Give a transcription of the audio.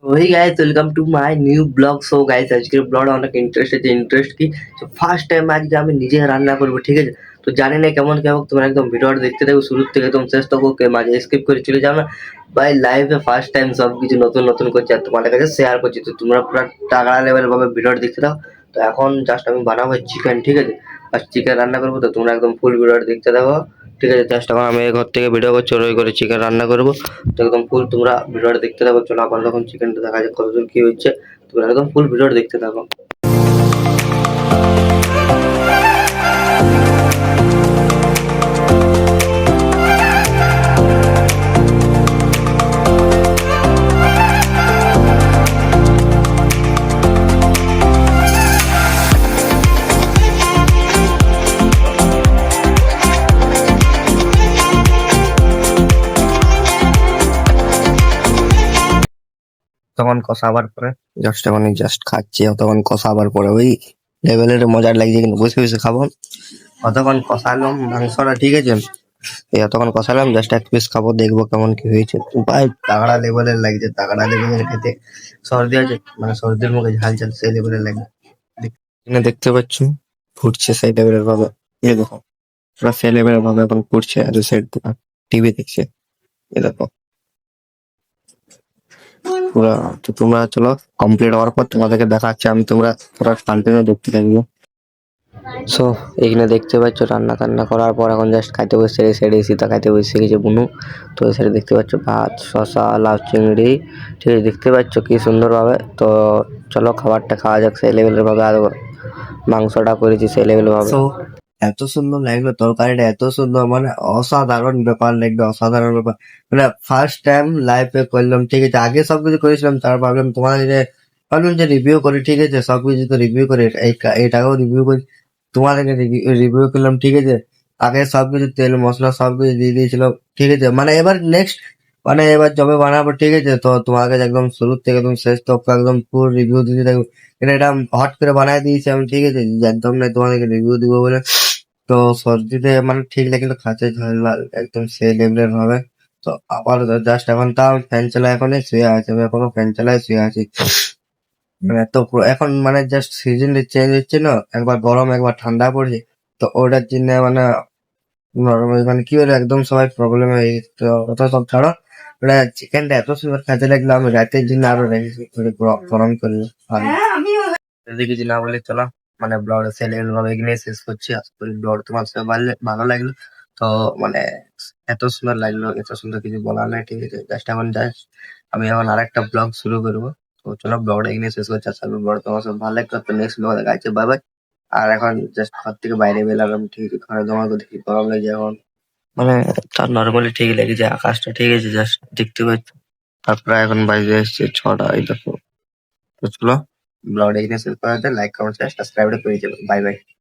वही guys, welcome to my new blog. So guys, আজকের ব্লগটা অনেক ইন্টারেস্ট কি, তো ফার্স্ট টাইম আজকে আমি নিজে রান্না করবো, ঠিক আছে? তো জানি না কেমন কি হবে, তোমরা একদম ভিডিওটা দেখতে থাকো শুরু থেকে একদম শেষ তক, মাঝে স্কিপ করে চলে যাও না ভাই। লাইফে ফার্স্ট টাইম সবকিছু নতুন নতুন করছি আর তোমাদের কাছে শেয়ার করছি, তো তোমরা পুরো টাকা লেভেল ভাবে ভিডিওটা দেখতে থাকো। তো এখন জাস্ট আমি বানাবো চিকেন, ঠিক আছে? আর চিকেন রান্না করবো, তো তোমরা একদম ফুল ভিডিওটা দেখতে থাকো, ঠিক আছে? জাস্ট এখন আমি এই ঘর থেকে ভিডিও করছি, ওই করে চিকেন রান্না করবো। তো একদম ফুল তোমরা ভিডিওটা দেখতে থাকো। চলো আবার যখন চিকেনটা দেখা যাক কতদূর কি হচ্ছে, তোমরা একদম ফুল ভিডিওটা দেখতে থাকো। তখন কষাবার পরে জাস্ট খাচ্ছি, তখন কষাবার পরে ওই লেভেলের মজার লাগছে, কিন্তু বসে বসে খাবো। অতক্ষণ কষালাম মাংসটা, ঠিক আছে? এই অতক্ষণ কষালাম, জাস্ট এক পিস খাবো, দেখবো কেমন কি হয়েছে। ভাই তাগড়া লেভেলের লাগছে, তাগড়া লেভেলের খেতে। সর্দি আছে, মানে সর্দির মুখে ঝাল ঝাল সেই লেভেলের লাগছে। এখানে দেখতে পাচ্ছ ফুটছে সেই লেভেলের ভাবে, এই দেখো পুরো সেই লেভেলের ভাবে এখন ফুটছে, আর সাইড টিভি দেখছে, এ দেখো পুরা। তো তোমরা চলো কমপ্লিট হওয়ার পর তোমাদেরকে দেখাচ্ছি আমি, তোমরা পুরো কন্টিনিউ দেখতে থাকবে। সো এখানে দেখতে পাচ্ছ রান্না টান্না করার পর এখন জাস্ট খাইতে বসছে, এই সাইডে সীতা খাইতে বসে গেছে বুনু। তো এই সাইডে দেখতে পাচ্ছ ভাত, শশা, লাউ চিংড়ি, ঠিক আছে? দেখতে পাচ্ছ কি সুন্দর ভাবে। তো চলো খাবারটা খাওয়া যাক সেই লেভেলের ভাবে, আর মাংসটা করেছি সেই লেভেলের ভাবে। এত সুন্দর লাগলো তরকারিটা, এত সুন্দর, মানে অসাধারণ ব্যাপার লাগলো, অসাধারণ ব্যাপার। মানে ফার্স্ট টাইম লাইফে করলাম, ঠিক আছে? আগে সবকিছু করেছিলাম, তার ভাবলাম ভাবলাম যে রিভিউ করি, ঠিক আছে? সবকিছু তো রিভিউ করি, এটাকেও রিভিউ করি, তোমাদেরকে রিভিউ করলাম, ঠিক আছে? আগে সবকিছু তেল মশলা সবকিছু দিয়ে দিয়েছিলাম, ঠিক আছে? মানে এবার নেক্সট, মানে এবার যবে বানাবো, ঠিক আছে? তো তোমাকে একদম শুরু থেকে একদম শেষ তক একদম পুরো রিভিউ দিতে থাকবো। এটা হট করে বানাই দিয়েছি আমি, ঠিক আছে? জানতাম না তোমাদেরকে রিভিউ দিব বলে। তো সর্দিতে মানে ঠিক লাগলো, খাঁচে ঝাল একদম সেই লেভেলের হবে। তো আবার জাস্ট এখন তাও ফ্যান চালা, এখন শুয়ে আছি আমি, এখনো ফ্যান চালায় শুয়ে আছি। মানে এত এখন মানে জাস্ট সিজন চেঞ্জ হচ্ছে না, একবার গরম একবার ঠান্ডা পড়ছে। তো ওটার জন্য মানে নরমাল মানে কি বলে একদম সবাই প্রবলেম হয়ে গেছে। তো ওটা সব ছাড়ো, ওটা চিকেনটা এত সুন্দর খেতে লাগলো, আমি রাতের জন্য আরো রেখেছি গরম করলো। যদি কিছু না বলে চলো, মানে ব্লগ সেলের ভাবে এখানে শেষ করছি। আশা করি ব্লগ তোমার সব ভালো লাগলো। তো মানে এত সুন্দর লাগলো, এত সুন্দর কিছু বলার নাই, ঠিক আছে? জাস্ট আমি এখন আরেকটা ব্লগ শুরু করবো। তো চলো ব্লগটা এখানে শেষ করছি। আশা করি ব্লগ তোমার সব ভালো লাগলো। তো নেক্সট ব্লগ দেখা যাচ্ছে, বাই বাই। আর এখন জাস্ট ঘর থেকে বাইরে বেরোলাম, ঠিক আছে? ঘরে তোমাকে দেখি গরম লাগছে এখন, মানে তার নর্মালি ঠিক লেগেছে আকাশটা, ঠিক আছে? জাস্ট দেখতে পাচ্ছ। তারপরে এখন বাজে এসছে 6টা, এই দেখো। তো চলো ব্লগটা এখানে শেষ করা যায়। লাইক কমেন্ট সাবস্ক্রাইবটা করে যাবে, বাই বাই।